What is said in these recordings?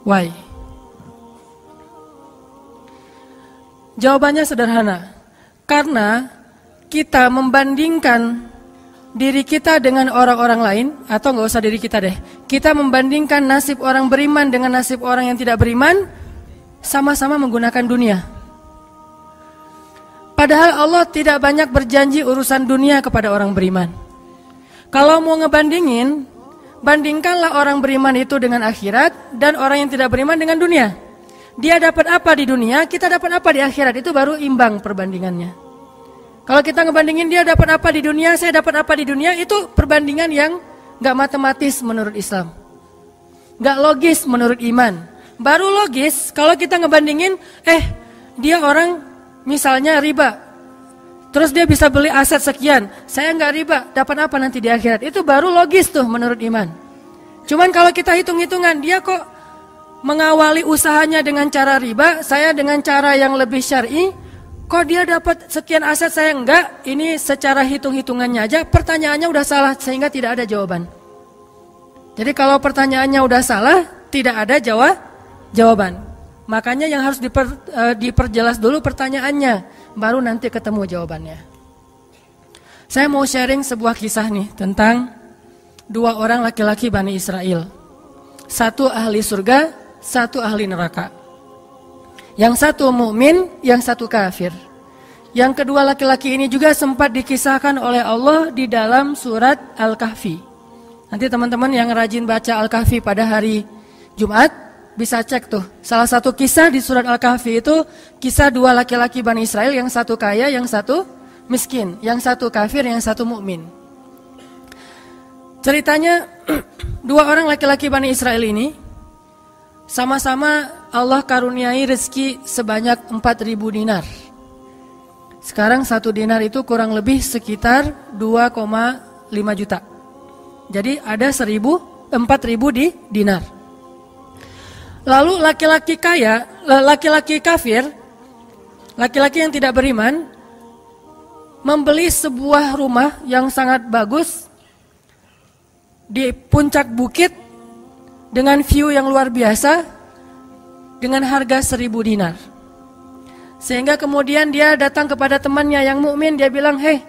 Why? Jawabannya sederhana. Karena kita membandingkan diri kita dengan orang-orang lain, atau nggak usah diri kita deh. Kita membandingkan nasib orang beriman dengan nasib orang yang tidak beriman, sama-sama menggunakan dunia. Padahal Allah tidak banyak berjanji urusan dunia kepada orang beriman. Kalau mau ngebandingin, bandingkanlah orang beriman itu dengan akhirat dan orang yang tidak beriman dengan dunia. Dia dapat apa di dunia, kita dapat apa di akhirat, itu baru imbang perbandingannya. Kalau kita ngebandingin dia dapat apa di dunia, saya dapat apa di dunia, itu perbandingan yang gak matematis menurut Islam, gak logis menurut iman. Baru logis kalau kita ngebandingin, dia orang misalnya riba, terus dia bisa beli aset sekian, saya nggak riba, dapat apa nanti di akhirat, itu baru logis tuh menurut iman. Cuman kalau kita hitung-hitungan, dia kok mengawali usahanya dengan cara riba, saya dengan cara yang lebih syar'i, kok dia dapat sekian aset, saya enggak, ini secara hitung-hitungannya aja, pertanyaannya udah salah sehingga tidak ada jawaban. Jadi kalau pertanyaannya udah salah, tidak ada jawaban. Makanya yang harus diperjelas dulu pertanyaannya, baru nanti ketemu jawabannya. Saya mau sharing sebuah kisah nih tentang dua orang laki-laki Bani Israel. Satu ahli surga, satu ahli neraka. Yang satu mukmin, yang satu kafir. Yang kedua laki-laki ini juga sempat dikisahkan oleh Allah di dalam surat Al-Kahfi. Nanti teman-teman yang rajin baca Al-Kahfi pada hari Jumat bisa cek tuh. Salah satu kisah di surat Al-Kahfi itu kisah dua laki-laki Bani Israel, yang satu kaya, yang satu miskin, yang satu kafir, yang satu mukmin. Ceritanya dua orang laki-laki Bani Israel ini sama-sama Allah karuniai rezeki sebanyak 4.000 dinar. Sekarang 1 dinar itu kurang lebih sekitar 2,5 juta. Jadi ada 4.000 di dinar. Lalu laki-laki kaya, laki-laki kafir, laki-laki yang tidak beriman, membeli sebuah rumah yang sangat bagus di puncak bukit dengan view yang luar biasa dengan harga 1.000 dinar. Sehingga kemudian dia datang kepada temannya yang mukmin, dia bilang, "Hei,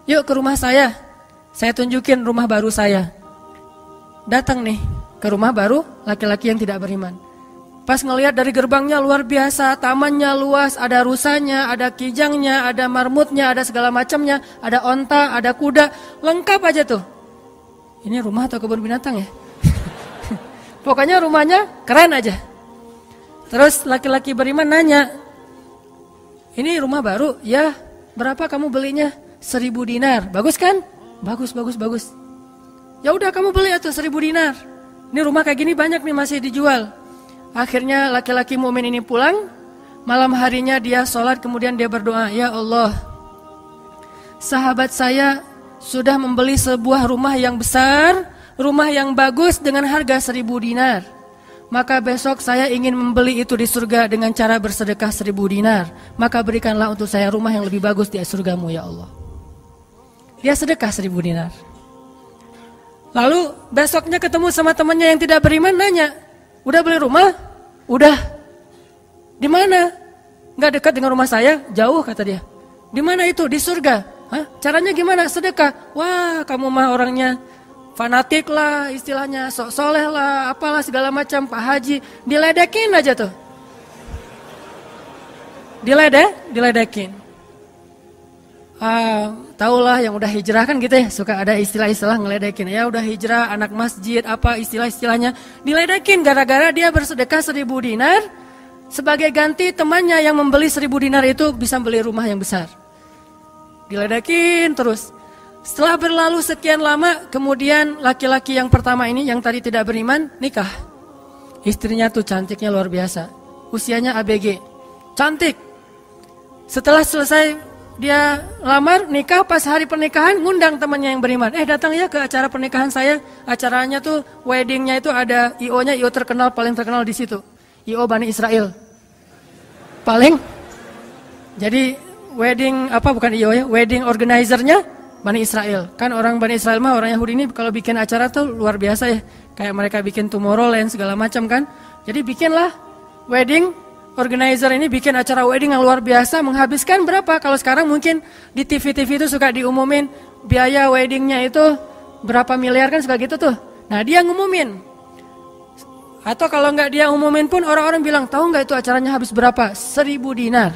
yuk ke rumah saya tunjukin rumah baru saya." Datang nih ke rumah baru laki-laki yang tidak beriman. Pas ngelihat dari gerbangnya luar biasa, tamannya luas, ada rusanya, ada kijangnya, ada marmutnya, ada segala macamnya, ada onta, ada kuda, lengkap aja tuh. Ini rumah atau kebun binatang ya? Pokoknya rumahnya keren aja. Terus laki-laki beriman nanya, "Ini rumah baru?" "Ya." "Berapa kamu belinya?" 1.000 dinar. "Bagus kan?" "Bagus. "Ya udah kamu beli atau 1.000 dinar. Ini rumah kayak gini banyak nih masih dijual." Akhirnya laki-laki mukmin ini pulang. Malam harinya dia sholat, kemudian dia berdoa, "Ya Allah, sahabat saya sudah membeli sebuah rumah yang besar, rumah yang bagus dengan harga 1.000 dinar. Maka besok saya ingin membeli itu di surga dengan cara bersedekah 1.000 dinar. Maka berikanlah untuk saya rumah yang lebih bagus di surgamu ya Allah." Dia sedekah 1.000 dinar. Lalu besoknya ketemu sama temannya yang tidak beriman, nanya, "Udah beli rumah?" "Udah." "Di mana?" "Nggak dekat dengan rumah saya, jauh," kata dia. "Di mana itu?" "Di surga." "Hah? Caranya gimana?" "Sedekah." "Wah, kamu mah orangnya fanatik lah istilahnya, sok soleh lah, apalah segala macam, Pak Haji." Diledekin aja tuh. Diledekin. Taulah yang udah hijrah kan gitu ya, suka ada istilah-istilah ngeledekin. Ya udah hijrah, anak masjid, apa istilah-istilahnya. Diledekin gara-gara dia bersedekah 1.000 dinar, sebagai ganti temannya yang membeli 1.000 dinar itu bisa beli rumah yang besar. Diledekin terus. Setelah berlalu sekian lama, kemudian laki-laki yang pertama ini, yang tadi tidak beriman, nikah. Istrinya tuh cantiknya luar biasa, usianya ABG, cantik. Setelah selesai dia lamar, nikah, pas hari pernikahan ngundang temannya yang beriman. Datang ya ke acara pernikahan saya. Acaranya tuh weddingnya itu ada IO-nya, IO terkenal, paling terkenal di situ. IO Bani Israel. Paling. Jadi wedding bukan IO ya, wedding organizer-nya Bani Israel. Kan orang Bani Israel mah, orang Yahudi ini kalau bikin acara tuh luar biasa ya. Kayak mereka bikin Tomorrowland segala macam kan. Jadi bikinlah wedding organizer ini bikin acara wedding yang luar biasa, menghabiskan berapa? Kalau sekarang mungkin di TV-TV itu suka diumumin biaya weddingnya itu berapa miliar kan, suka gitu tuh. Nah dia ngumumin. Atau kalau nggak dia umumin pun orang-orang bilang, tahu nggak itu acaranya habis berapa? 1.000 dinar.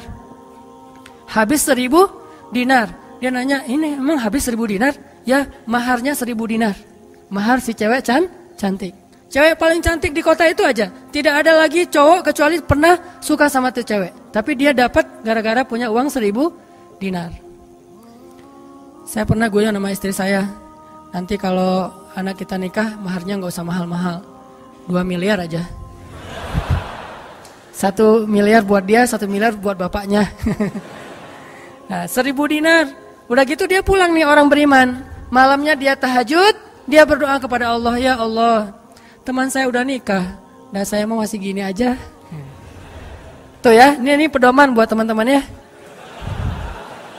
Habis 1.000 dinar. Dia nanya, ini emang habis 1.000 dinar? Ya, maharnya 1.000 dinar. Mahar si cewek cantik. Cewek paling cantik di kota itu aja. Tidak ada lagi cowok kecuali pernah suka sama tuh cewek. Tapi dia dapat gara-gara punya uang 1.000 dinar. Saya pernah guyon sama istri saya. Nanti kalau anak kita nikah, maharnya nggak usah mahal-mahal. 2 miliar aja. 1 miliar buat dia, 1 miliar buat bapaknya. Nah, 1.000 dinar. Udah gitu dia pulang nih orang beriman. Malamnya dia tahajud, dia berdoa kepada Allah, ya Allah, teman saya udah nikah, dan saya mau masih gini aja. Tuh ya, ini pedoman buat teman-teman ya.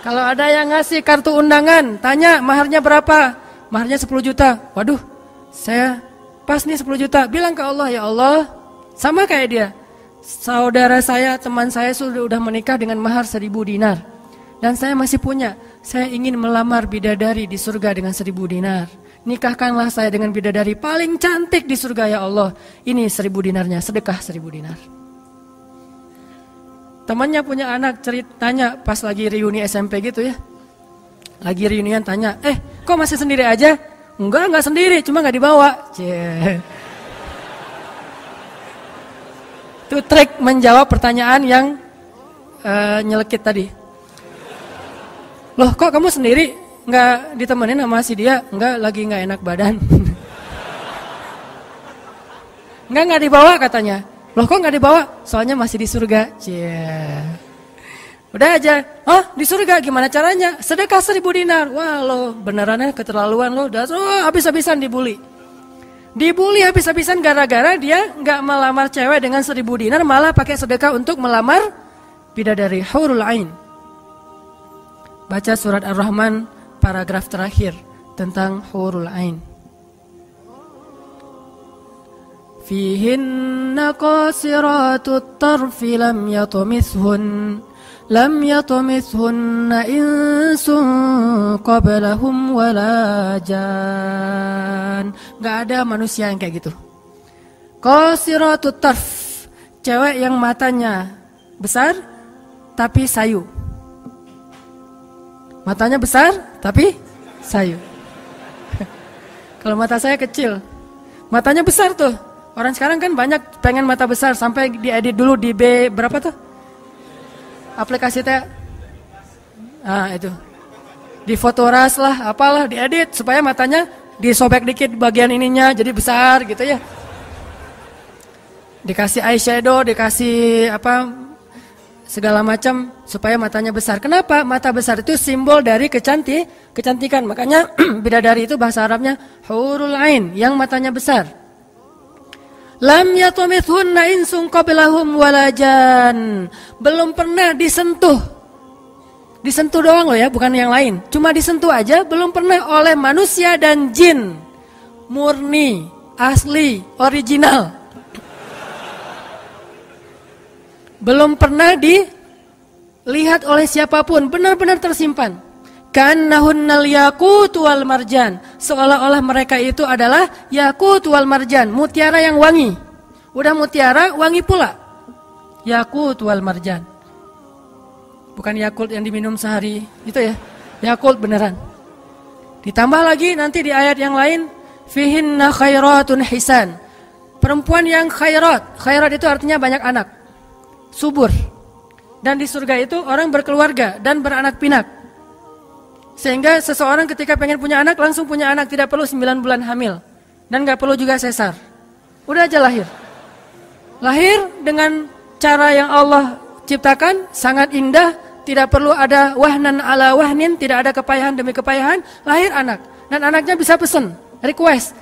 Kalau ada yang ngasih kartu undangan, tanya maharnya berapa? Maharnya 10 juta. Waduh, saya pas nih 10 juta. Bilang ke Allah, ya Allah, sama kayak dia. Saudara saya, teman saya sudah menikah dengan mahar 1.000 dinar. Dan saya masih punya. Saya ingin melamar bidadari di surga dengan 1.000 dinar. Nikahkanlah saya dengan bidadari paling cantik di surga ya Allah. Ini 1.000 dinarnya, sedekah 1.000 dinar. Temannya punya anak, tanya pas lagi reuni SMP gitu ya. Lagi reunian tanya, kok masih sendiri aja? Enggak sendiri, cuma gak dibawa. Itu trik menjawab pertanyaan yang nyelekit tadi. Loh kok kamu sendiri? Nggak ditemenin sama si dia? Nggak, lagi nggak enak badan. Nggak dibawa katanya. Loh kok nggak dibawa? Soalnya masih di surga. Udah aja. Oh di surga gimana caranya? Sedekah 1.000 dinar. Wah lo benerannya keterlaluan lo. Udah habis-habisan dibully. Dibully habis-habisan gara-gara dia nggak melamar cewek dengan 1.000 dinar, malah pakai sedekah untuk melamar bidadari Hurul Ain. Baca surat Ar-Rahman paragraf terakhir tentang Hurul Ain. Fihinna qasiratut tarfi lam yatumithunna insun qablahum wala jan. Gak ada manusia yang kayak gitu. Qasiratut tarf, cewek yang matanya besar tapi sayu. Matanya besar tapi sayu. Kalau mata saya kecil, matanya besar tuh. Orang sekarang kan banyak pengen mata besar, sampai diedit dulu di B berapa tuh? Aplikasi teh. Ah itu. Di Fotoras lah, apalah diedit supaya matanya disobek dikit bagian ininya jadi besar gitu ya. Dikasih eyeshadow, dikasih apa segala macam supaya matanya besar. Kenapa? Mata besar itu simbol dari kecantikan. Makanya bidadari itu bahasa Arabnya Hurul Ain, yang matanya besar. Lam yatumithunna insun qablahum walajan. Belum pernah disentuh. Disentuh doang loh ya, bukan yang lain. Cuma disentuh aja, belum pernah oleh manusia dan jin. Murni, asli, original. Belum pernah dilihat oleh siapapun, benar-benar tersimpan. Kannahunnal yaqut wal marjan, seolah-olah mereka itu adalah yaqut wal marjan, mutiara yang wangi. Udah mutiara, wangi pula. Yaqut wal marjan. Bukan Yakult yang diminum sehari, itu ya. Yakult beneran. Ditambah lagi nanti di ayat yang lain, fihinna khairatun hisan. Perempuan yang khairat. Khairat itu artinya banyak anak. Subur. Dan di surga itu orang berkeluarga dan beranak pinak. Sehingga seseorang ketika pengen punya anak langsung punya anak, tidak perlu 9 bulan hamil. Dan gak perlu juga sesar. Udah aja lahir. Lahir dengan cara yang Allah ciptakan, sangat indah, tidak perlu ada wahnan ala wahnin, tidak ada kepayahan demi kepayahan, lahir anak. Dan anaknya bisa pesen, request.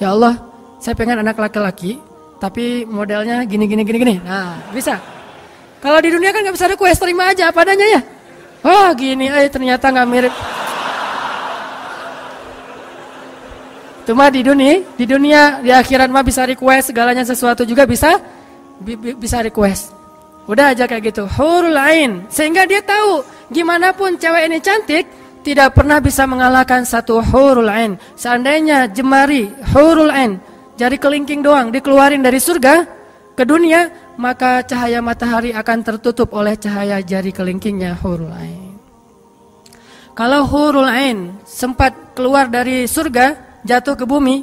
Ya Allah, saya pengen anak laki-laki, tapi modelnya gini. Nah, bisa. Kalau di dunia kan gak bisa request, terima aja apa adanya ya. Oh gini, ternyata gak mirip. Cuma di dunia, di akhirat mah bisa request segalanya sesuatu juga bisa request. Udah aja kayak gitu, hurul ain. Sehingga dia tahu gimana pun cewek ini cantik, tidak pernah bisa mengalahkan satu hurul ain. Seandainya jemari hurul ain, jari kelingking doang dikeluarin dari surga ke dunia, maka cahaya matahari akan tertutup oleh cahaya jari kelingkingnya hurul ain. Kalau hurul ain sempat keluar dari surga, jatuh ke bumi,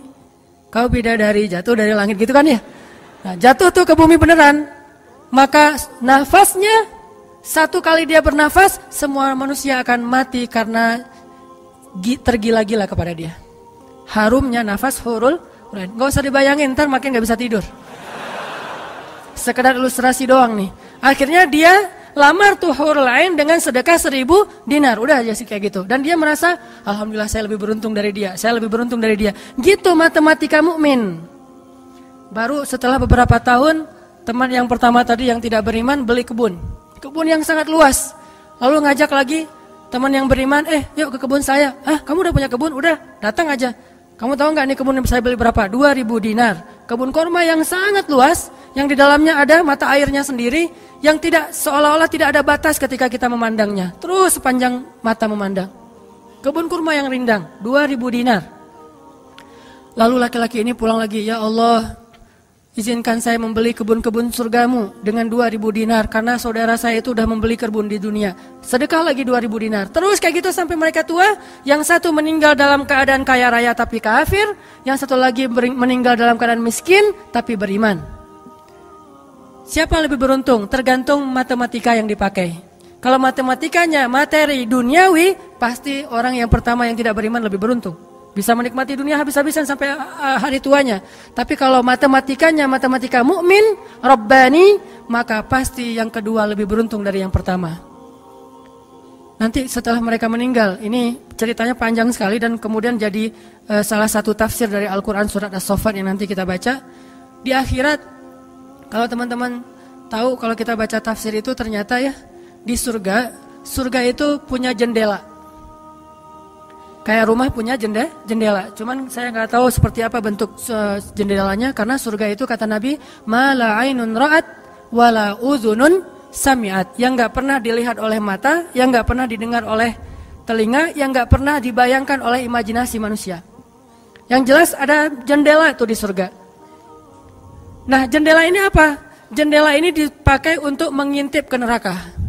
kau bidadari jatuh dari langit gitu kan ya. Nah, jatuh tuh ke bumi beneran, maka nafasnya satu kali dia bernafas, semua manusia akan mati karena tergila-gila kepada dia. Harumnya nafas hurul ain. Gak usah dibayangin, ntar makin gak bisa tidur. Sekedar ilustrasi doang nih. Akhirnya dia lamar tuh hurul ain dengan sedekah 1000 dinar. Udah aja sih kayak gitu. Dan dia merasa, alhamdulillah saya lebih beruntung dari dia. Saya lebih beruntung dari dia. Gitu matematika mukmin. Baru setelah beberapa tahun, teman yang pertama tadi yang tidak beriman beli kebun. Kebun yang sangat luas. Lalu ngajak lagi teman yang beriman, yuk ke kebun saya. Kamu udah punya kebun? Udah, datang aja. Kamu tahu nggak nih kebun yang saya beli berapa? 2000 dinar. Kebun korma yang sangat luas, yang di dalamnya ada mata airnya sendiri, yang tidak seolah-olah tidak ada batas ketika kita memandangnya. Terus sepanjang mata memandang. Kebun kurma yang rindang, 2000 dinar. Lalu laki-laki ini pulang lagi, ya Allah, izinkan saya membeli kebun-kebun surgamu dengan 2000 dinar, karena saudara saya itu udah membeli kebun di dunia. Sedekah lagi 2000 dinar. Terus kayak gitu sampai mereka tua. Yang satu meninggal dalam keadaan kaya raya tapi kafir, yang satu lagi meninggal dalam keadaan miskin tapi beriman. Siapa lebih beruntung? Tergantung matematika yang dipakai. Kalau matematikanya materi duniawi, pasti orang yang pertama yang tidak beriman lebih beruntung. Bisa menikmati dunia habis-habisan sampai hari tuanya. Tapi kalau matematikanya matematika mukmin, Rabbani, maka pasti yang kedua lebih beruntung dari yang pertama. Nanti setelah mereka meninggal, ini ceritanya panjang sekali dan kemudian jadi salah satu tafsir dari Al-Quran surat As-Saffat yang nanti kita baca. Di akhirat, kalau teman-teman tahu, kalau kita baca tafsir itu ternyata ya, di surga itu punya jendela. Kayak rumah punya jendela. Cuman saya nggak tahu seperti apa bentuk jendelanya, karena surga itu kata Nabi, ma la ainun ra'at wa la udhunun sami'at. Yang nggak pernah dilihat oleh mata, yang nggak pernah didengar oleh telinga, yang nggak pernah dibayangkan oleh imajinasi manusia. Yang jelas ada jendela tuh di surga. Nah, jendela ini apa? Jendela ini dipakai untuk mengintip ke neraka.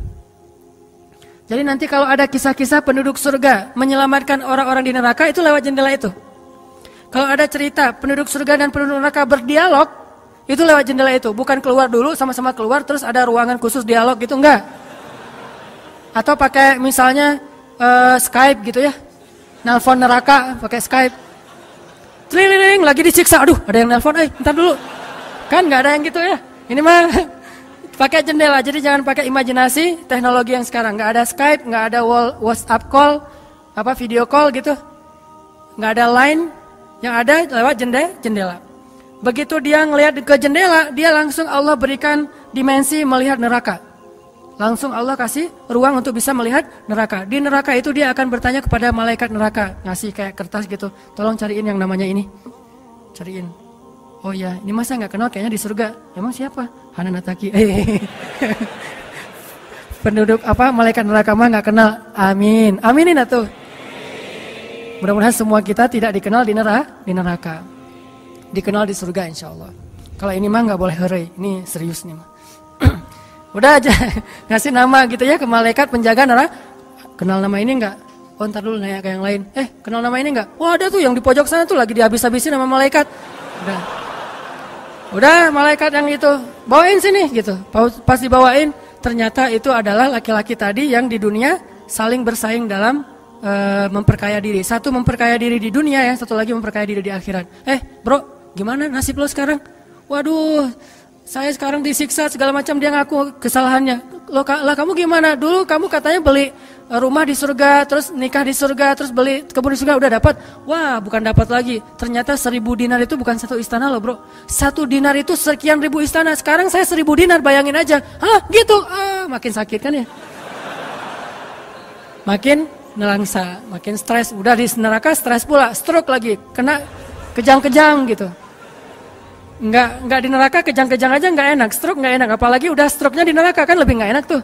Jadi nanti kalau ada kisah-kisah penduduk surga menyelamatkan orang-orang di neraka, itu lewat jendela itu. Kalau ada cerita penduduk surga dan penduduk neraka berdialog, itu lewat jendela itu. Bukan keluar dulu, sama-sama keluar, terus ada ruangan khusus dialog gitu, enggak. Atau pakai misalnya Skype gitu ya. Nelpon neraka pakai Skype. Tling, lagi disiksa, aduh ada yang nelpon, bentar dulu. Kan enggak ada yang gitu ya. Ini mah pakai jendela, jadi jangan pakai imajinasi teknologi yang sekarang. Nggak ada Skype, nggak ada WhatsApp call, video call gitu. Nggak ada line, yang ada lewat jendela. Begitu dia ngelihat ke jendela, dia langsung Allah berikan dimensi melihat neraka. Langsung Allah kasih ruang untuk bisa melihat neraka. Di neraka itu dia akan bertanya kepada malaikat neraka, ngasih kayak kertas gitu. Tolong cariin yang namanya ini. Cariin. Oh ya, ini masa nggak kenal, kayaknya di surga. Emang siapa? Hanan Ataki. Penduduk malaikat neraka mah nggak kenal. Amin. Aminin atuh. Mudah-mudahan semua kita tidak dikenal di neraka. Dikenal di surga insya Allah. Kalau ini mah nggak boleh heureuy. Ini serius nih mah. Udah aja ngasih nama gitu ya ke malaikat penjaga neraka. Kenal nama ini nggak? Oh ntar dulu nanya ke yang lain. Kenal nama ini nggak? Wah ada tuh yang di pojok sana tuh lagi dihabis-habisin sama malaikat. Udah malaikat yang itu bawain sini gitu. Pas dibawain ternyata itu adalah laki-laki tadi yang di dunia saling bersaing dalam memperkaya diri. Satu memperkaya diri di dunia, yang satu lagi memperkaya diri di akhirat. Bro, gimana nasib lo sekarang? Waduh, saya sekarang disiksa segala macam, dia ngaku kesalahannya. Lah kamu gimana? Dulu kamu katanya beli rumah di surga, terus nikah di surga, terus beli kebun di surga, udah dapat. Wah, bukan dapat lagi. Ternyata 1000 dinar itu bukan satu istana loh bro. 1 dinar itu sekian ribu istana. Sekarang saya 1000 dinar, bayangin aja. Hah gitu? Makin sakit kan ya? Makin nelangsa, makin stres. Udah di neraka stres pula, stroke lagi. Kena kejang-kejang gitu. Nggak di neraka kejang-kejang aja nggak enak, stroke nggak enak, apalagi udah stroke-nya di neraka kan lebih nggak enak tuh.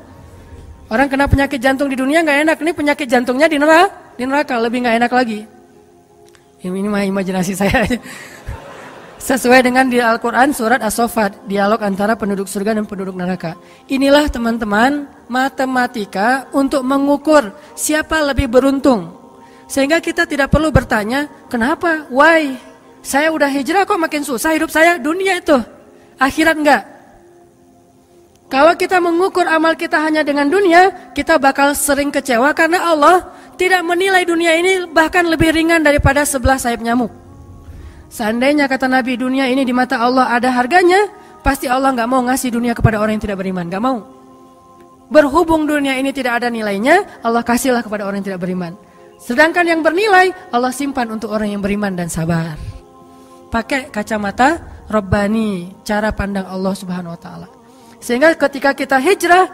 Orang kena penyakit jantung di dunia nggak enak, ini penyakit jantungnya di neraka lebih nggak enak lagi. Ini mah imajinasi saya. Sesuai dengan di Al-Quran surat As-Saffat, dialog antara penduduk surga dan penduduk neraka. Inilah teman-teman matematika untuk mengukur siapa lebih beruntung. Sehingga kita tidak perlu bertanya, kenapa? Why? Saya udah hijrah kok makin susah hidup saya? Dunia itu, akhirat enggak. Kalau kita mengukur amal kita hanya dengan dunia, kita bakal sering kecewa karena Allah tidak menilai dunia ini bahkan lebih ringan daripada 11 sayap nyamuk. Seandainya kata Nabi dunia ini di mata Allah ada harganya, pasti Allah gak mau ngasih dunia kepada orang yang tidak beriman, gak mau. Berhubung dunia ini tidak ada nilainya, Allah kasihlah kepada orang yang tidak beriman. Sedangkan yang bernilai, Allah simpan untuk orang yang beriman dan sabar. Pakai kacamata Rabbani, cara pandang Allah Subhanahu Wa Taala. Sehingga ketika kita hijrah,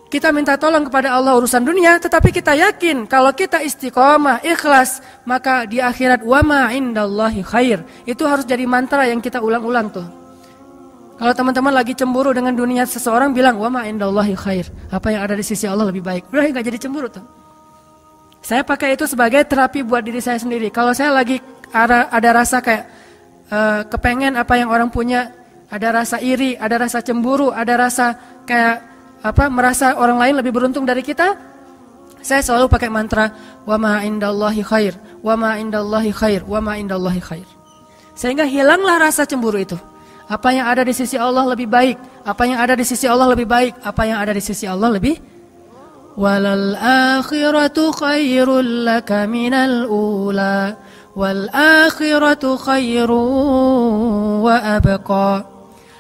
kita minta tolong kepada Allah urusan dunia, tetapi kita yakin kalau kita istiqomah, ikhlas, maka di akhirat wa ma indallahi khair. Itu harus jadi mantra yang kita ulang-ulang tuh. Kalau teman-teman lagi cemburu dengan dunia seseorang, bilang wa ma indallahi khair. Apa yang ada di sisi Allah lebih baik. Udah gak jadi cemburu tuh. Saya pakai itu sebagai terapi buat diri saya sendiri. Kalau saya lagi ada rasa kayak kepengen apa yang orang punya, ada rasa iri, ada rasa cemburu, ada rasa kayak merasa orang lain lebih beruntung dari kita, saya selalu pakai mantra wa ma indallahi khair, wa ma indallahi khair, wa ma indallahi khair. Sehingga hilanglah rasa cemburu itu. Apa yang ada di sisi Allah lebih baik, apa yang ada di sisi Allah lebih baik, apa yang ada di sisi Allah lebih. Walal akhiratu khairul laka minal ula, wal akhiratu khairu wa abqa.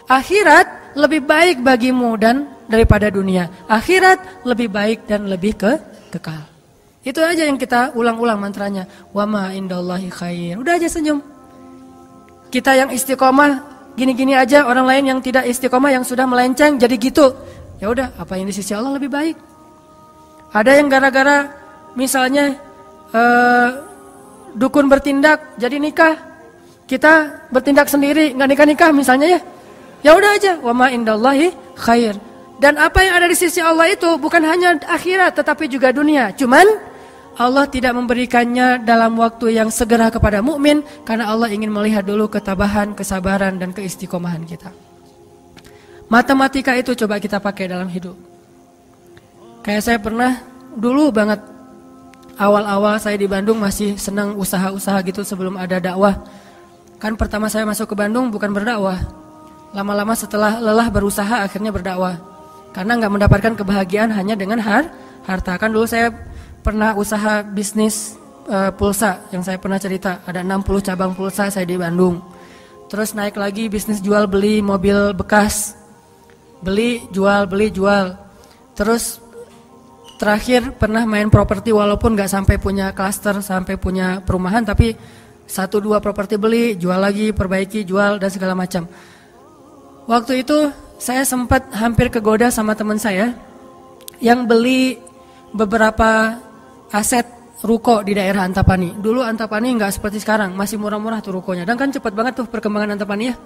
Akhirat lebih baik bagimu dan daripada dunia. Akhirat lebih baik dan lebih kekal. Itu aja yang kita ulang-ulang mantranya. Wa ma indallahi khair. Udah aja senyum. Kita yang istiqomah gini-gini aja, orang lain yang tidak istiqomah yang sudah melenceng jadi gitu. Ya udah, apa yang di sisi Allah lebih baik. Ada yang gara-gara misalnya dukun bertindak jadi nikah. Kita bertindak sendiri enggak nikah-nikah misalnya ya. Ya udah aja, wa ma indallahi khair. Dan apa yang ada di sisi Allah itu bukan hanya akhirat tetapi juga dunia. Cuman Allah tidak memberikannya dalam waktu yang segera kepada mukmin karena Allah ingin melihat dulu ketabahan, kesabaran dan keistiqomahan kita. Matematika itu coba kita pakai dalam hidup. Kayak saya pernah dulu banget awal-awal saya di Bandung masih senang usaha-usaha gitu sebelum ada dakwah. Kan pertama saya masuk ke Bandung bukan berdakwah. Lama-lama setelah lelah berusaha akhirnya berdakwah. Karena nggak mendapatkan kebahagiaan hanya dengan harta. Kan dulu saya pernah usaha bisnis pulsa yang saya pernah cerita. Ada 60 cabang pulsa saya di Bandung. Terus naik lagi bisnis jual beli mobil bekas. Beli, jual. Terus terakhir pernah main properti walaupun nggak sampai punya klaster, sampai punya perumahan. Tapi 1-2 properti beli, jual lagi, perbaiki, jual dan segala macam. Waktu itu saya sempat hampir kegoda sama teman saya yang beli beberapa aset ruko di daerah Antapani. Dulu Antapani nggak seperti sekarang, masih murah-murah tuh rukonya. Dan kan cepat banget tuh perkembangan Antapani ya.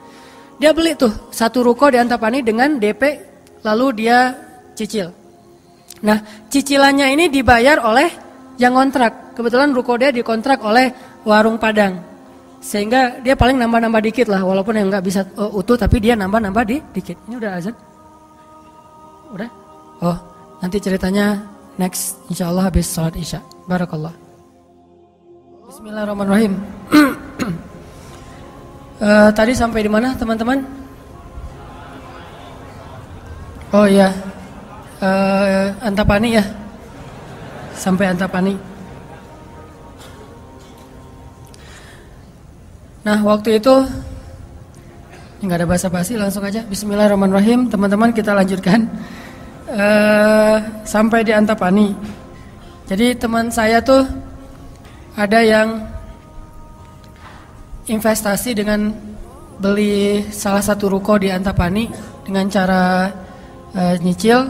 Dia beli tuh 1 ruko di Antapani dengan DP, lalu dia cicil. Nah, cicilannya ini dibayar oleh yang kontrak. Kebetulan ruko dia dikontrak oleh warung Padang. Sehingga dia paling nambah-nambah dikit lah, walaupun yang nggak bisa utuh, tapi dia nambah-nambah dikit. Ini udah azan? Udah? Oh, nanti ceritanya next, insya Allah habis sholat isya. Barakallah. Bismillahirrahmanirrahim. Tadi sampai di mana teman-teman? Oh iya, Antapani ya, sampai Antapani. Nah waktu itu nggak ada basa-basi, langsung aja Bismillahirrahmanirrahim. Teman-teman kita lanjutkan sampai di Antapani. Jadi teman saya tuh ada yang investasi dengan beli salah satu ruko di Antapani dengan cara nyicil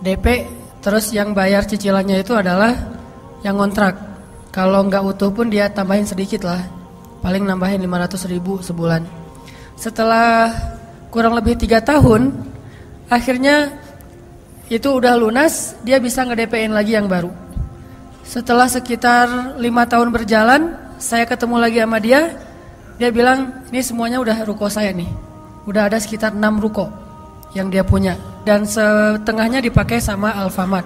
DP, terus yang bayar cicilannya itu adalah yang kontrak. Kalau nggak utuh pun dia tambahin sedikit lah. paling nambahin 500.000 sebulan. Setelah kurang lebih 3 tahun, akhirnya itu udah lunas, dia bisa nge-DP-in lagi yang baru. Setelah sekitar 5 tahun berjalan, saya ketemu lagi sama dia. Dia bilang, ini semuanya udah ruko saya nih. Udah ada sekitar 6 ruko yang dia punya. Dan setengahnya dipakai sama Alfamart.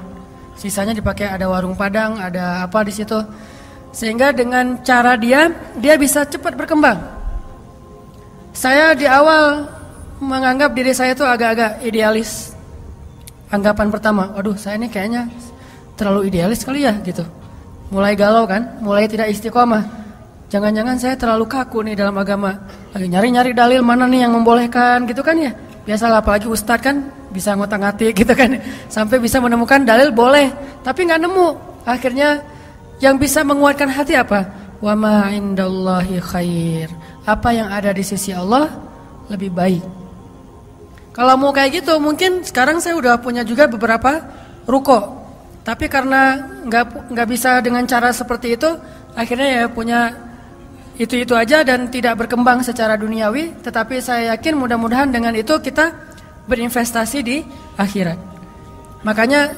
Sisanya dipakai ada warung Padang, ada apa di situ. Sehingga dengan cara dia bisa cepat berkembang. Saya di awal menganggap diri saya itu agak-agak idealis. Anggapan pertama, waduh saya ini kayaknya terlalu idealis kali ya gitu. Mulai galau kan, mulai tidak istiqomah. Jangan-jangan saya terlalu kaku nih dalam agama. Lagi nyari-nyari dalil mana nih yang membolehkan gitu kan ya. Biasalah apalagi ustadz kan bisa ngotak-ngatik gitu kan. Sampai bisa menemukan dalil boleh, tapi gak nemu. Akhirnya yang bisa menguatkan hati apa? Wa ma indallahi khair. Apa yang ada di sisi Allah lebih baik. Kalau mau kayak gitu mungkin sekarang saya udah punya juga beberapa ruko. Tapi karena nggak bisa dengan cara seperti itu, akhirnya ya punya itu aja dan tidak berkembang secara duniawi. Tetapi saya yakin mudah-mudahan dengan itu kita berinvestasi di akhirat. Makanya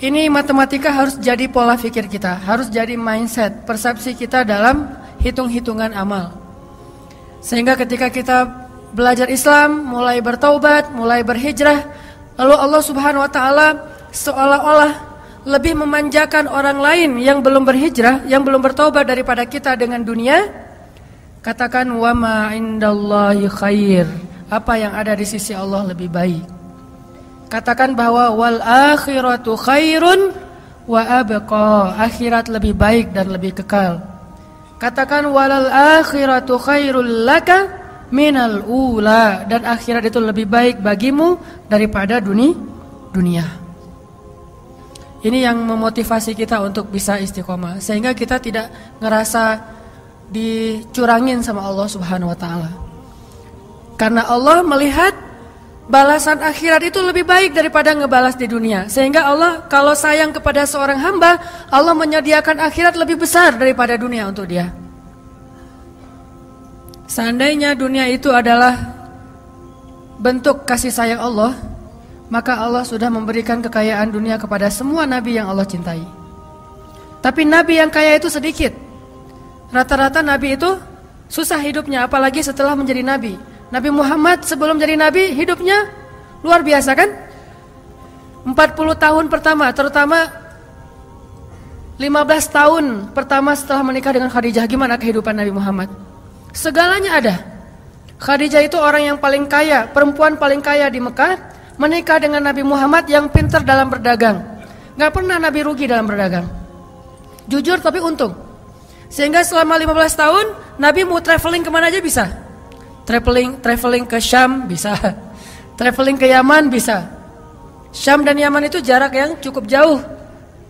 ini matematika harus jadi pola pikir kita, harus jadi mindset, persepsi kita dalam hitung-hitungan amal. Sehingga ketika kita belajar Islam, mulai bertaubat, mulai berhijrah, lalu Allah Subhanahu wa taala seolah-olah lebih memanjakan orang lain yang belum berhijrah, yang belum bertaubat daripada kita dengan dunia. Katakan wa ma indallahi khair. Apa yang ada di sisi Allah lebih baik. Katakan bahwa wal akhiratu khairun wa abqa. Akhirat lebih baik dan lebih kekal. Katakan walal akhiratu khairul laka minal ula, dan akhirat itu lebih baik bagimu daripada dunia. Ini yang memotivasi kita untuk bisa istiqomah, sehingga kita tidak ngerasa dicurangin sama Allah Subhanahu wa taala. Karena Allah melihat balasan akhirat itu lebih baik daripada ngebalas di dunia. Sehingga Allah kalau sayang kepada seorang hamba, Allah menyediakan akhirat lebih besar daripada dunia untuk dia. Seandainya dunia itu adalah bentuk kasih sayang Allah, maka Allah sudah memberikan kekayaan dunia kepada semua nabi yang Allah cintai. Tapi nabi yang kaya itu sedikit. Rata-rata nabi itu susah hidupnya, apalagi setelah menjadi nabi. Nabi Muhammad sebelum jadi nabi hidupnya luar biasa kan? 40 tahun pertama, terutama 15 tahun pertama setelah menikah dengan Khadijah, gimana kehidupan Nabi Muhammad? Segalanya ada. Khadijah itu orang yang paling kaya, perempuan paling kaya di Mekah, menikah dengan Nabi Muhammad yang pintar dalam berdagang. Gak pernah Nabi rugi dalam berdagang. Jujur tapi untung. Sehingga selama 15 tahun Nabi mau traveling kemana aja bisa. Traveling ke Syam bisa. Traveling ke Yaman bisa. Syam dan Yaman itu jarak yang cukup jauh.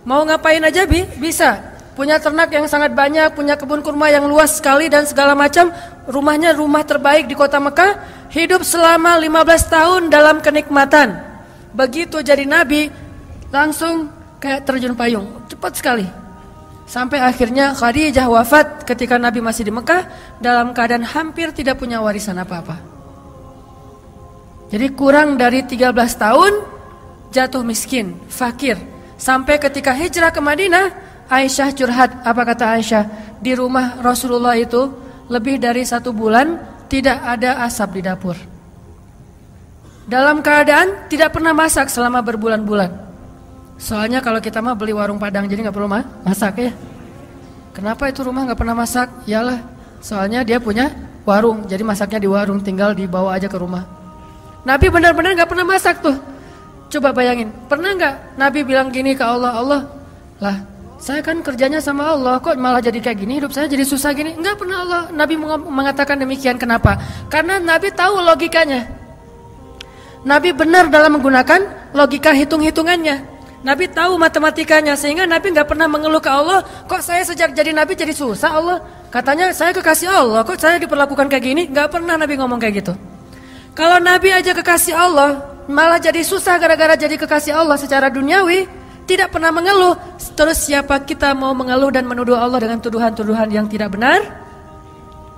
Mau ngapain aja bisa. Punya ternak yang sangat banyak, punya kebun kurma yang luas sekali dan segala macam. Rumahnya rumah terbaik di kota Mekah. Hidup selama 15 tahun dalam kenikmatan. Begitu jadi nabi, langsung kayak terjun payung, cepat sekali. Sampai akhirnya Khadijah wafat ketika Nabi masih di Mekah dalam keadaan hampir tidak punya warisan apa-apa. Jadi kurang dari 13 tahun jatuh miskin, fakir. Sampai ketika hijrah ke Madinah, Aisyah curhat, apa kata Aisyah? Di rumah Rasulullah itu lebih dari 1 bulan tidak ada asap di dapur. Dalam keadaan tidak pernah masak selama berbulan-bulan. Soalnya kalau kita mah beli warung Padang jadi gak perlu masak ya. Kenapa itu rumah gak pernah masak? Yalah, soalnya dia punya warung, jadi masaknya di warung, tinggal dibawa aja ke rumah. Nabi benar-benar gak pernah masak tuh. Coba bayangin, pernah gak Nabi bilang gini ke Allah, Allah lah saya kan kerjanya sama Allah, kok malah jadi kayak gini, hidup saya jadi susah gini. Enggak pernah Allah Nabi mengatakan demikian. Kenapa? Karena Nabi tahu logikanya. Nabi benar dalam menggunakan logika hitung-hitungannya. Nabi tahu matematikanya, sehingga Nabi enggak pernah mengeluh ke Allah, kok saya sejak jadi Nabi jadi susah Allah. Katanya saya kekasih Allah, kok saya diperlakukan kayak gini. Enggak pernah Nabi ngomong kayak gitu. Kalau Nabi aja kekasih Allah, malah jadi susah gara-gara jadi kekasih Allah secara duniawi, tidak pernah mengeluh. Terus siapa kita mau mengeluh dan menuduh Allah dengan tuduhan-tuduhan yang tidak benar?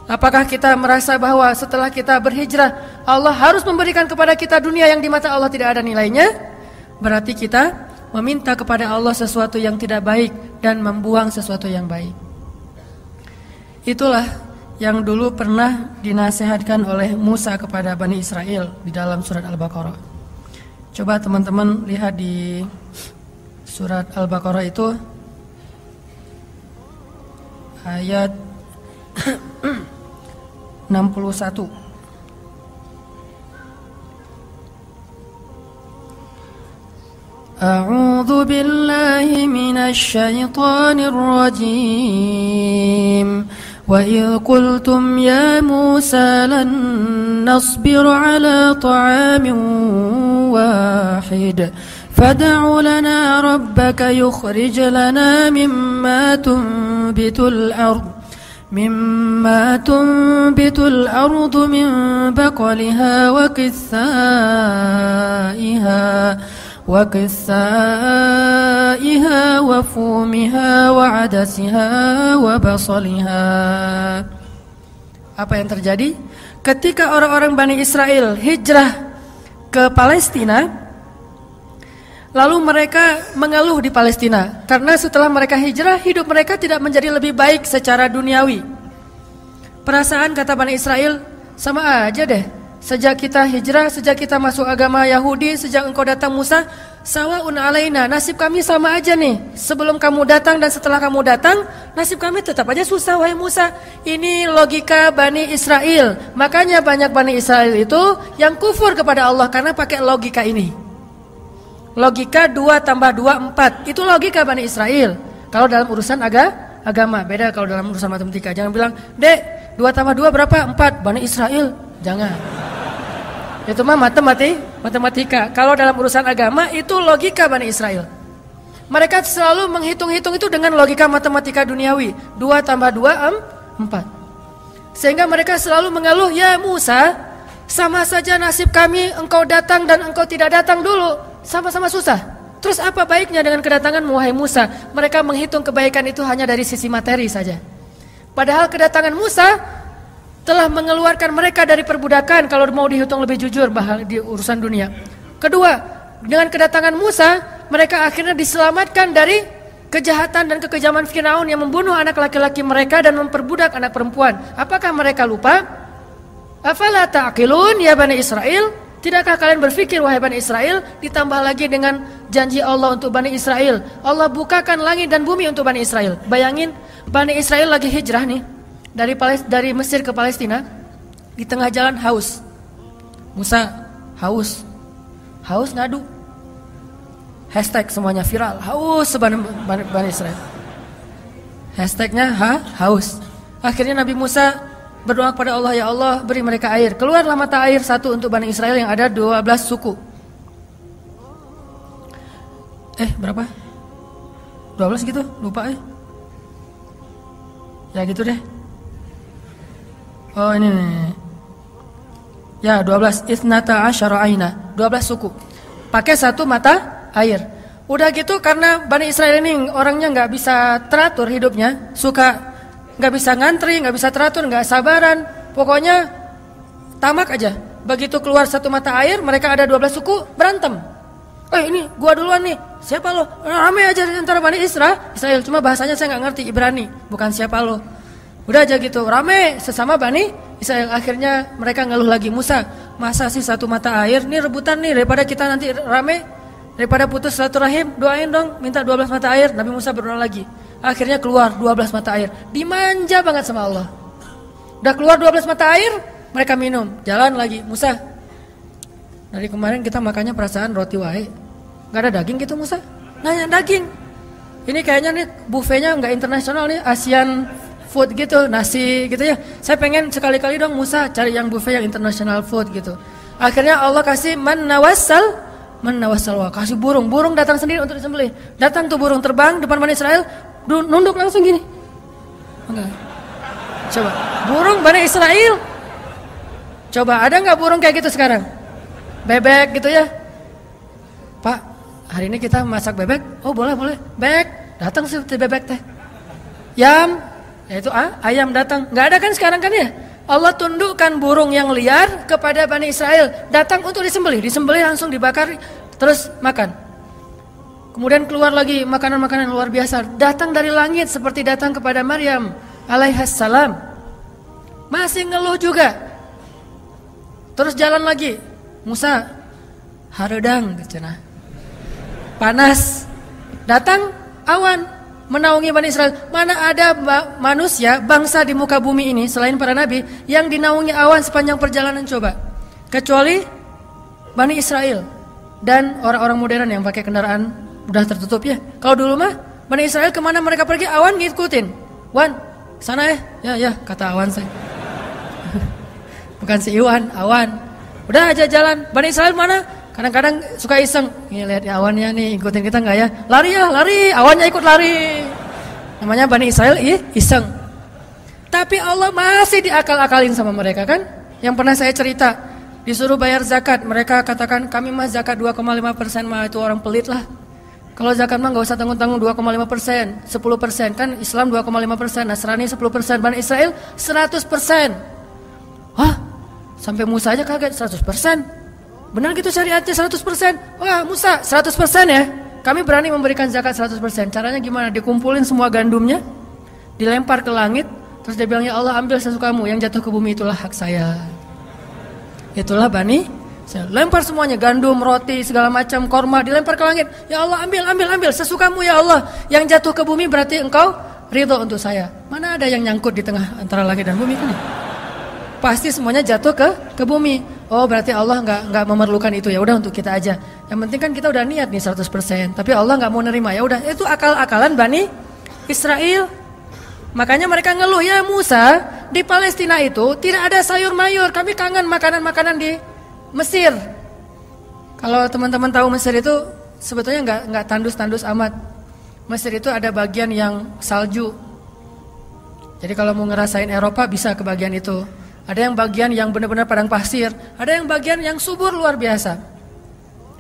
Apakah kita merasa bahwa setelah kita berhijrah Allah harus memberikan kepada kita dunia yang di mata Allah tidak ada nilainya? Berarti kita meminta kepada Allah sesuatu yang tidak baik dan membuang sesuatu yang baik. Itulah yang dulu pernah dinasihatkan oleh Musa kepada Bani Israel di dalam surat Al-Baqarah. Coba teman-teman lihat di surat Al-Baqarah itu ayat 61. A'udzu billahi minasy syaithanir rajim. Wa idh qultum ya Musa lan nasbir ala ta'amin wahid fad'u lana rabbaka yukhrij lana mimma tunbitul ardh مما تنبت الأرض من بقلها وقثائها وفومها وعدسها وبصلها. Apa yang terjadi? Ketika orang-orang Bani Israel hijrah ke Palestina, lalu mereka mengeluh di Palestina karena setelah mereka hijrah hidup mereka tidak menjadi lebih baik secara duniawi. Perasaan kata Bani Israel, sama aja deh. Sejak kita hijrah, sejak kita masuk agama Yahudi, sejak engkau datang Musa, sawaun alaina, nasib kami sama aja nih. Sebelum kamu datang dan setelah kamu datang, nasib kami tetap aja susah wahai Musa. Ini logika Bani Israel. Makanya banyak Bani Israel itu yang kufur kepada Allah karena pakai logika ini. Logika 2 tambah 2 4. Itu logika Bani Israel. Kalau dalam urusan agama, beda kalau dalam urusan matematika. Jangan bilang, "Dek, 2 tambah 2 berapa?" 4. Bani Israel. Jangan. Itu mah matematika. Kalau dalam urusan agama itu logika Bani Israel. Mereka selalu menghitung-hitung itu dengan logika matematika duniawi. 2 tambah 2 4. Sehingga mereka selalu mengeluh, "Ya Musa, sama saja nasib kami engkau datang dan engkau tidak datang dulu. Sama-sama susah. Terus apa baiknya dengan kedatangan wahai Musa?" Mereka menghitung kebaikan itu hanya dari sisi materi saja. Padahal kedatangan Musa telah mengeluarkan mereka dari perbudakan kalau mau dihitung lebih jujur di urusan dunia. Kedua, dengan kedatangan Musa, mereka akhirnya diselamatkan dari kejahatan dan kekejaman Firaun yang membunuh anak laki-laki mereka dan memperbudak anak perempuan. Apakah mereka lupa? Afala ta'qilun ya Bani Israel? Tidakkah kalian berpikir wahai Bani Israel? Ditambah lagi dengan janji Allah untuk Bani Israel. Allah bukakan langit dan bumi untuk Bani Israel. Bayangin Bani Israel lagi hijrah nih dari Mesir ke Palestina. Di tengah jalan haus. Musa haus ngadu. Hashtag semuanya viral. Haus Bani Israel. Hashtagnya haus. Akhirnya Nabi Musa berdoa kepada Allah, "Ya Allah, beri mereka air." Keluarlah mata air satu untuk Bani Israel yang ada 12 suku. Berapa? 12 gitu? Lupa Ya gitu deh. Oh ini nih. Ya 12. Ithnata asyara aina. 12 suku. Pakai satu mata air. Udah gitu karena Bani Israel ini orangnya gak bisa teratur hidupnya. Suka gak bisa ngantri, gak bisa teratur, gak sabaran. Pokoknya tamak aja. Begitu keluar satu mata air, mereka ada 12 suku berantem. Ini gua duluan nih. Siapa lo? Rame aja antara Bani Israel. Cuma bahasanya saya gak ngerti, Ibrani. Bukan siapa lo. Udah aja gitu, rame sesama Bani Israel. Akhirnya mereka ngeluh lagi, "Musa, masa sih satu mata air? Nih rebutan nih, daripada kita nanti rame, daripada putus silaturahim, doain dong minta 12 mata air." Nabi Musa berdoa lagi. Akhirnya keluar 12 mata air. Dimanja banget sama Allah. Udah keluar 12 mata air, mereka minum. Jalan lagi, "Musa, dari kemarin kita makannya perasaan roti wae. Gak ada daging gitu Musa?" Nanya daging. Ini kayaknya nih buffetnya gak internasional nih, Asian food gitu, nasi gitu ya. Saya pengen sekali-kali dong Musa cari yang buffet yang international food gitu. Akhirnya Allah kasih man nawassal, kasih burung datang sendiri untuk disembelih. Datang tuh burung terbang depan Bani Israel, nunduk langsung gini. Enggak. Coba, burung Bani Israel. Coba ada nggak burung kayak gitu sekarang? Bebek gitu ya. Pak, hari ini kita masak bebek. Oh boleh. Bebek, datang sih bebek teh. Yam, Yaitu ayam datang. Nggak ada kan sekarang kan ya? Allah tundukkan burung yang liar kepada Bani Israel. Datang untuk disembelih. Disembelih langsung dibakar. Terus makan. Kemudian keluar lagi makanan-makanan luar biasa. Datang dari langit seperti datang kepada Maryam alaihissalam. Masih ngeluh juga. Terus jalan lagi. Musa, haredang cenah. Panas. Datang awan menaungi Bani Israel. Mana ada manusia, bangsa di muka bumi ini selain para nabi yang dinaungi awan sepanjang perjalanan coba. Kecuali Bani Israel dan orang-orang modern yang pakai kendaraan udah tertutup ya. Kalau dulu mah Bani Israel kemana mereka pergi awan ngikutin. Wan, sana ya kata awan saya. Bukan si Iwan, awan. Udah aja jalan. Bani Israel mana? Kadang-kadang suka iseng, nih lihat ya awannya nih ikutin kita nggak ya? Lari ya, lari, awannya ikut lari. Namanya Bani Israel, iseng. Tapi Allah masih diakal-akalin sama mereka kan? Yang pernah saya cerita, disuruh bayar zakat, mereka katakan kami mah zakat 2,5% mah itu orang pelit lah. Kalau zakat mah nggak usah tanggung-tanggung 2,5%, 10% kan Islam 2,5%, Nasrani 10%, Bani Israel 100%. Hah? Sampai Musa aja kaget 100%. Benar gitu syariatnya 100%. Wah Musa 100% ya. Kami berani memberikan zakat 100%. Caranya gimana? Dikumpulin semua gandumnya, dilempar ke langit, terus dia bilang ya Allah ambil sesukamu, yang jatuh ke bumi itulah hak saya. Itulah Bani. Saya lempar semuanya, gandum, roti, segala macam, korma dilempar ke langit. Ya Allah ambil sesukamu ya Allah. Yang jatuh ke bumi berarti engkau ridho untuk saya. Mana ada yang nyangkut di tengah antara langit dan bumi kan? Pasti semuanya jatuh ke bumi. Oh berarti Allah nggak memerlukan itu, ya udah untuk kita aja. Yang penting kan kita udah niat nih 100%. Tapi Allah nggak mau nerima, ya udah itu akal-akalan Bani Israel. Makanya mereka ngeluh ya Musa di Palestina itu tidak ada sayur mayur. Kami kangen makanan-makanan di Mesir. Kalau teman-teman tahu Mesir itu sebetulnya nggak tandus-tandus amat. Mesir itu ada bagian yang salju. Jadi kalau mau ngerasain Eropa bisa ke bagian itu. Ada yang bagian yang benar-benar padang pasir, ada yang bagian yang subur luar biasa.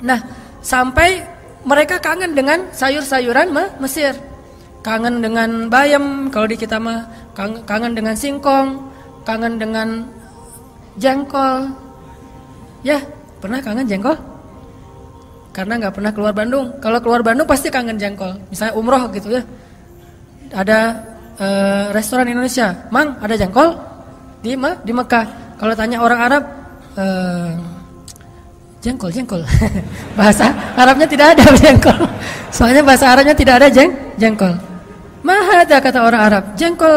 Nah, sampai mereka kangen dengan sayur-sayuran Mesir. Kangen dengan bayam, kalau di kita mah kangen dengan singkong, kangen dengan jengkol. Ya, pernah kangen jengkol? Karena nggak pernah keluar Bandung. Kalau keluar Bandung pasti kangen jengkol. Misalnya umroh gitu ya. Ada restoran Indonesia, Mang ada jengkol? Di Mekah. Kalau tanya orang Arab, jengkol. Bahasa Arabnya tidak ada jengkol. Soalnya bahasa Arabnya tidak ada jengkol. Mahada kata orang Arab, jengkol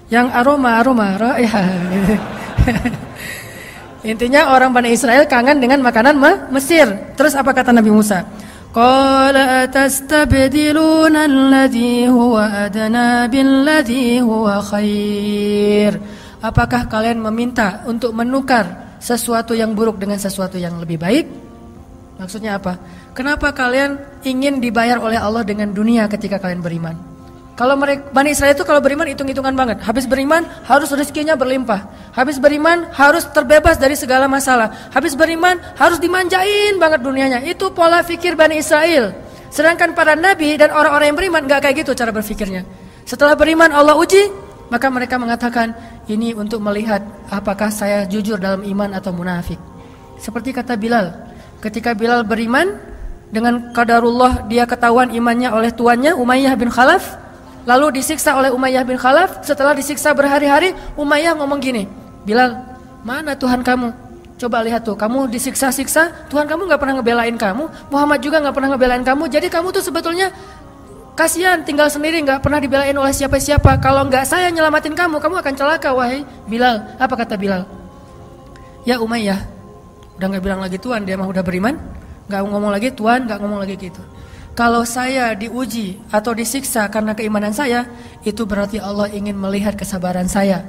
yang aroma raihah. Intinya orang Bani Israel kangen dengan makanan Mesir. Terus apa kata Nabi Musa? Qala atastabdiluna alladhi huwa adna billadhi huwa khair. Apakah kalian meminta untuk menukar sesuatu yang buruk dengan sesuatu yang lebih baik? Maksudnya apa? Kenapa kalian ingin dibayar oleh Allah dengan dunia ketika kalian beriman? Kalau Bani Israel itu kalau beriman hitung-hitungan banget. Habis beriman harus rezekinya berlimpah. Habis beriman harus terbebas dari segala masalah. Habis beriman harus dimanjain banget dunianya. Itu pola pikir Bani Israel. Sedangkan para nabi dan orang-orang yang beriman gak kayak gitu cara berfikirnya. Setelah beriman Allah uji, maka mereka mengatakan ini untuk melihat apakah saya jujur dalam iman atau munafik. Seperti kata Bilal. Ketika Bilal beriman, dengan qadarullah dia ketahuan imannya oleh tuannya Umayyah bin Khalaf. Lalu disiksa oleh Umayyah bin Khalaf. Setelah disiksa berhari-hari, Umayyah ngomong gini, Bilal, mana Tuhan kamu? Coba lihat tuh, kamu disiksa-siksa, Tuhan kamu gak pernah ngebelain kamu, Muhammad juga gak pernah ngebelain kamu. Jadi kamu tuh sebetulnya kasihan, tinggal sendiri, gak pernah dibelain oleh siapa-siapa. Kalau gak saya nyelamatin kamu akan celaka, wahai Bilal. Apa kata Bilal? Ya Umayyah, udah gak bilang lagi Tuhan, dia mah udah beriman. Gak ngomong lagi Tuhan, gak ngomong lagi gitu. Kalau saya diuji atau disiksa karena keimanan saya, itu berarti Allah ingin melihat kesabaran saya.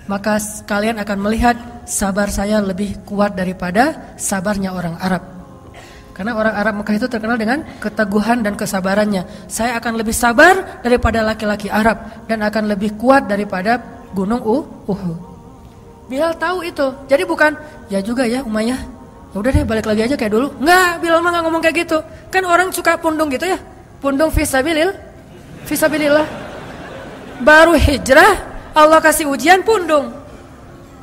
Maka kalian akan melihat sabar saya lebih kuat daripada sabarnya orang Arab. Karena orang Arab Mekah itu terkenal dengan keteguhan dan kesabarannya. Saya akan lebih sabar daripada laki-laki Arab dan akan lebih kuat daripada gunung Uhud. Bilal tahu itu. Jadi bukan, ya juga ya Umayyah, udah deh balik lagi aja kayak dulu. Enggak, Bilal mah gak ngomong kayak gitu. Kan orang suka pundung gitu ya. Pundung fisabilillah. Baru hijrah Allah kasih ujian pundung.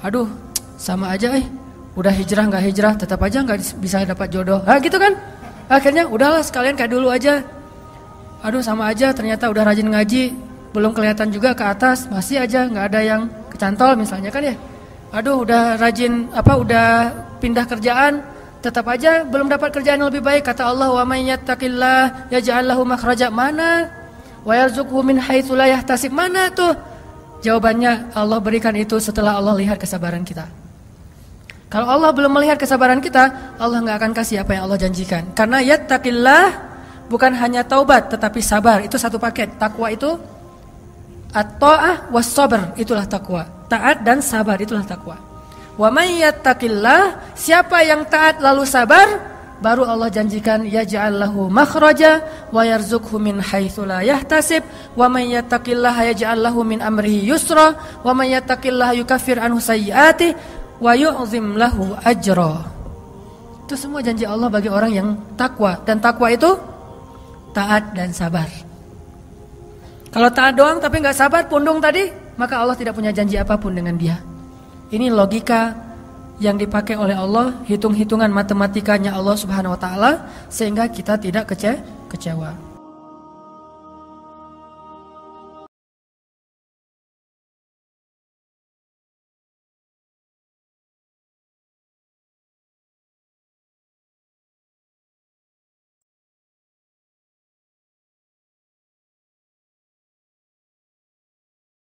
Aduh, sama aja udah hijrah nggak hijrah tetap aja nggak bisa dapat jodoh. Gitu kan. Akhirnya udahlah sekalian kayak dulu aja. Aduh sama aja, ternyata udah rajin ngaji, belum kelihatan juga ke atas, masih aja nggak ada yang kecantol misalnya kan ya. Aduh udah rajin udah pindah kerjaan, tetap aja belum dapat kerjaan yang lebih baik. Kata Allah, wa may yattaqillah yaj'al lahu makhraja. Mana? Wa yarzuqhu min haitsu la yahtasib. Mana tuh? Jawabannya Allah berikan itu setelah Allah lihat kesabaran kita. Kalau Allah belum melihat kesabaran kita, Allah nggak akan kasih apa yang Allah janjikan. Karena yattaqillah bukan hanya taubat tetapi sabar, itu satu paket. Takwa itu at-ta'ah was-sabr, itulah takwa. Taat dan sabar, itulah takwa. Wa may yattaqillah, siapa yang taat lalu sabar, baru Allah janjikan yaj'al lahu makhraja wa yarzuqhu min haitsu la yahtasib wa may yattaqillaha yaj'al lahu min amrihi yusra wa may yattaqillaha yukaffir anhu sayyi'atihi wa yu'zim lahu ajra. Itu semua janji Allah bagi orang yang takwa, dan takwa itu taat dan sabar. Kalau taat doang tapi nggak sabar, pundung tadi, maka Allah tidak punya janji apapun dengan dia. Ini logika yang dipakai oleh Allah, hitung-hitungan matematikanya Allah Subhanahu wa taala, sehingga kita tidak kecewa.